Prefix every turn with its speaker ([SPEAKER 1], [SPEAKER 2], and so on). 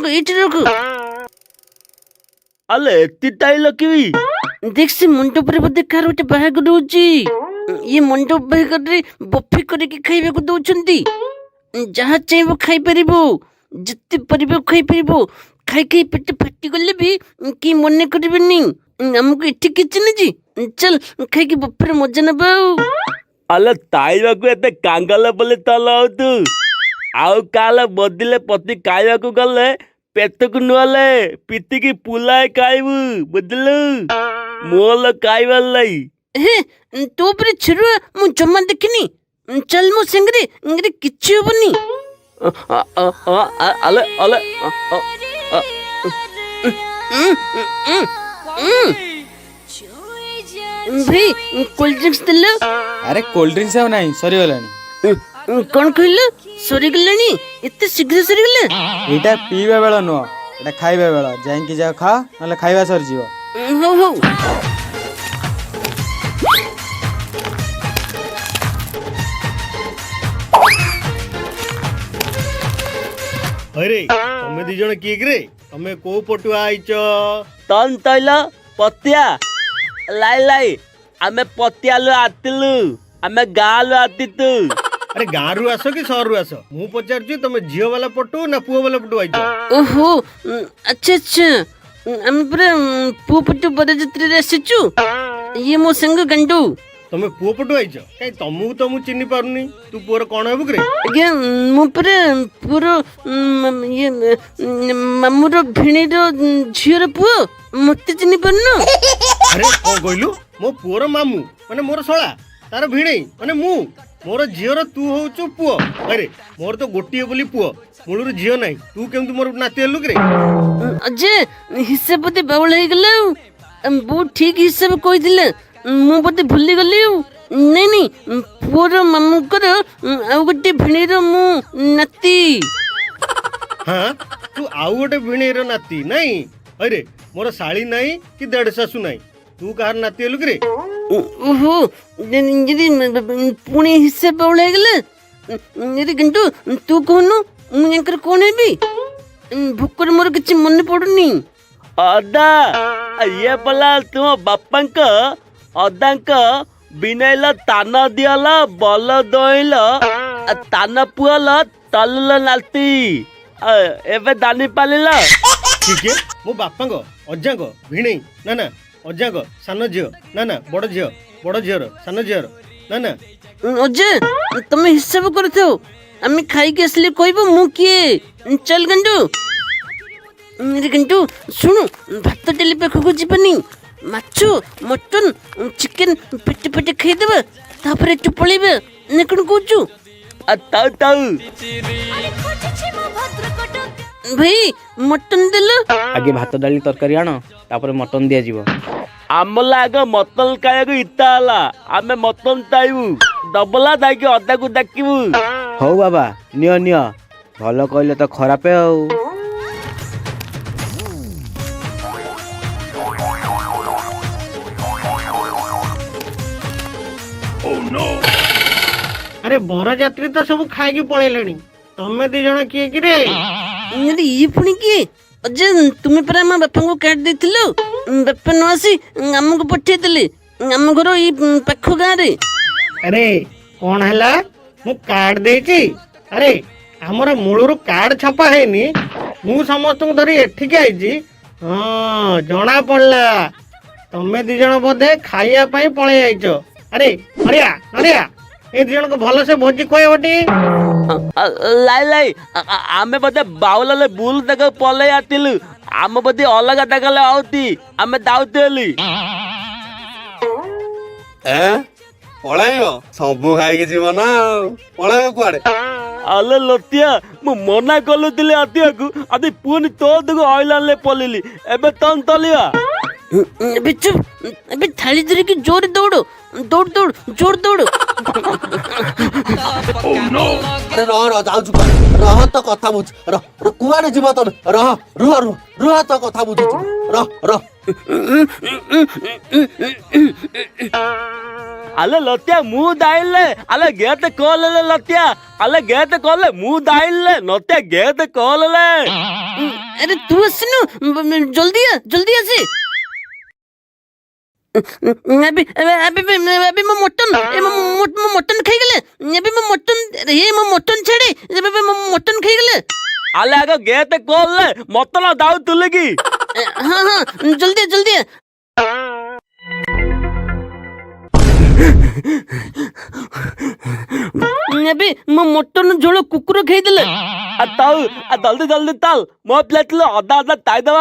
[SPEAKER 1] ଏଇଠି ରଖ।
[SPEAKER 2] ଆଲେ ଏତେ ଟାଇଲ କିବି
[SPEAKER 1] देख से मंडपर बोधे कार गोटे बाहागर होची। ये मंडप बाहागर बफे करके खाइबा को दउछंती। जहाँ चाहबो खाई परिबो, जत्ते परिबो खाई परिबो। खाई खाई पेट फाटी गले भी कि मने करबेनी। हमको इठी किचन जी, चल खाई के बफे मजा नबा।
[SPEAKER 2] ଆଲେ ତାଇବାକୁ ଏତେ କାଙ୍ଗଲ ବୋଲି ତଲ ତୁ ଆଉ କାଲେ ବଦିଲେ ପତି ଖାଇବାକୁ ଗଲେ ପେଟକୁ ନୁହଲେ ପିତିକି ପୁଲାଏ ଖାଇବୁ ବୁଝିଲୁ ମୋଲ ଖାଇବାର ଲାଗି।
[SPEAKER 1] हे तो पर छिरुआ मु जम्मा देखिनी। चल मो संगरे इंगरे किछि होबनी।
[SPEAKER 2] ଆଲେ ଆଲେ
[SPEAKER 1] भाई कोल्ड ड्रिंक्स दिलो।
[SPEAKER 3] अरे कोल्ड ड्रिंक्स आउ नाही सरी गलानी।
[SPEAKER 1] कौन कहलो सरी गलानी? एते शीघ्र सरी गला?
[SPEAKER 3] एटा पीबा बेला नुह, एटा खाइबा बेला। जाइकी जा खा नले खाइबा सरी जीव।
[SPEAKER 1] हो हो
[SPEAKER 4] अरे तमे दी जण किए रे? तमे को पटु आइच?
[SPEAKER 2] ତନ୍ ତୈଲ ପତିଆ ଲାଇ ଲାଇ ଆମେ ପତିଆଲୁ ଆତିଲୁ ଆମେ ଗାଁଲୁ ଆତିତୁ।
[SPEAKER 4] अरे गाँ रु आस कि शहर रु आस? मु पचारछु तमे झियो वाला पटु ना पुओ वाला पटु आइच?
[SPEAKER 1] ओहो अच्छा अच्छा हम पूरा पुपटु बरजत्री रे आसीचु। ये मो संग गंडू।
[SPEAKER 4] तमे पुओ पटु आइच? काई तमु तो मु चिन्नी पारुनी। तू पुओर कोन हेबु रे?
[SPEAKER 1] आज्ञा मो पूरा पूरा ये मामुर भिणीर झियर पुओ मते चिन्नी पारनु।
[SPEAKER 4] अरे को कहलु? मो पुओर मामू माने मोर सोळा तार भिणई माने मु मोर झियर तू होउछु पुओ। अरे मोर तो गोटिए बोली पुओ मुळुर झियो नाही। तू केमति मोर नाती हेलु रे?
[SPEAKER 1] अजय हिसाब बोधे बावल हो गला। बहुत ठीक हिसाब कहिदिले मु बोधे भूली गली। नहीं नहीं पुओर मामुकर आ गोटे भिणीर मु नाती।
[SPEAKER 4] हाँ तू आउ गोटे भिणईर नाती नाही? अरे मोर साली नाही कि देढ़ सासू नाही। तू कार नाती हेलु रे?
[SPEAKER 1] ओहो यदि पुणे हिसाब बावल हो गला। यदि गंटू तू कहनु मु यांकर कोन हेबी? भुकर मोर किछि मन पडुनी।
[SPEAKER 2] ଅଦା ଇଏ ପଲା ତୁମ ବାପାଙ୍କ ଅଦାଙ୍କ ବିନେଇଲ ତାନ ଦିଅଲ ବଲ ଦୋଇଲ ତାନ ପୁଅଲ ତଲୁଲ ନାତି ଏବେ ଦାନି ପାଲିଲ।
[SPEAKER 4] ठीक है मो बापांग अजांग भिणई ना ना अजांग सान झियो ना ना बड़ झियो बड़ झियर सान झियर ना ना।
[SPEAKER 1] अजय तमे हिसाब करथो आमे खाई के असली कहबो मु किए। चल गंडू मेरे गंडू सुनु भात डेली पाखକୁ ଯିବନି। ମାଛ ମଟନ ଚିକେନ ପେଟେ ପେଟେ ଖାଇଦେବା ତାପରେ ଏଠୁ ପଳେଇବା ନା କଣ କହୁଛୁ?
[SPEAKER 2] ତାଉ ତାଉ
[SPEAKER 1] ଭାଇ ମଟନ ଦେଲ।
[SPEAKER 5] आगे भात डाली तरकारी आण तापर मटन दिया जीव।
[SPEAKER 2] ଆମଲା ଆଗ ମଟନ ଖାଇବାକୁ ଇଚ୍ଛା ହେଲା ଆମେ ମଟନ ଖାଇବୁ ଦବଲା ଯାଇକି ଅଦାକୁ ଡାକିବୁ।
[SPEAKER 5] हौ बाबा नियो नियो भल कहले तो खरापे आउ।
[SPEAKER 4] अरे बरयात्री तो सब खाई पळेलेनी तमे दी जण किए कि रे?
[SPEAKER 1] अरे ये पुणी किए? अजय तुमे परा ଆମ ବାପାଙ୍କୁ କାଟ ଦେଇଥିଲ। ବାପା ନ ଆସି ଆମକୁ ପଠେଇଥିଲେ ଆମ ଘର ଏଇ ପାଖ ଗାଁରେ।
[SPEAKER 4] अरे कौन हैला मु कार्ड देची? अरे हमर मूलर कार्ड छपा हैनी मु समस्त को धरी एठी के आइजी। हां जणा पड़ला तमे दी जण बोधे खाइया पई पळे आइचो। अरे अरिया अरिया ए दी जण को भलो से भोजी कोय बटी।
[SPEAKER 2] ଲାଇ ଲାଇ ଆମେ ବୋଧେ ବାଉଲାଲେ ବୁଲ ଦେଖ ପଲେଇ ଆସିଲୁ ଆମେ ବୋଧେ ଅଲଗା ଦେଖଲେ ଆଉତି ଆମେ ଦାଉତି ହେଲି।
[SPEAKER 6] ପଳାଇବ ସବୁ ଖାଇକି ଯିବ ନା ପଳାଇବ କୁଆଡେ?
[SPEAKER 2] ଆଲେ ଲତିଆ ମୁଁ ମନା କଲୁଥିଲି ଆସିବାକୁ ଆଜି ପୁଣି ତୋ ଦେଖ ଅଇଲାଲେ ପଲିଲି ଏବେ ତନ୍ ତଲିବା।
[SPEAKER 1] ଏବେ ଚୁପ ଏବେ ଥାଳି ଧରିକି ଜୋରେ ଦୌଡ଼ ଦୌଡ଼ ଦୌଡ଼ ଜୋର ଦୌଡ଼।
[SPEAKER 6] ଆରେ ରହ ରହ ଯାଉଛୁ ରହ ତ କଥା ବୁଝ ରହ କୁଆଡେ ଯିବ ତମେ? ରହ ରୁହ ରୁହ ରୁହ ତ କଥା ବୁଝୁଛୁ ରହ ରହ।
[SPEAKER 2] ಅಲ್ಲ ಲತ್ಯ ಮೂದಾಯಿಲ್ಲ ಅಲ್ಲ ಗೇತ ಕೋಲಲ್ಲ ಲತ್ಯ ಅಲ್ಲ ಗೇತ ಕೋಲ ಮೂದಾಯಿಲ್ಲ ನತ್ಯ ಗೇತ ಕೋಲಲ್ಲ
[SPEAKER 1] अरे तू असनु जल्दी आसे अभी अभी अभी मैं मटन खाई गले अभी मैं मटन छेड़े अभी मैं मटन खाई गले
[SPEAKER 2] ಅಲ್ಲ ಆಗ ಗೇತ ಕೋಲ್ಲ ಮೊತ್ತನ ದಾವ್ ತುಲಗಿ
[SPEAKER 1] हाँ हाँ जल्दी अभी मैं मटन झोल कुकुर खाई दिले
[SPEAKER 2] ತಾವು ಜಲ್ದಿ ತಾಲ್ ಮೋ ಪ್ಲೇಟ್ಲು ಅದ ತಾಯ್ದವ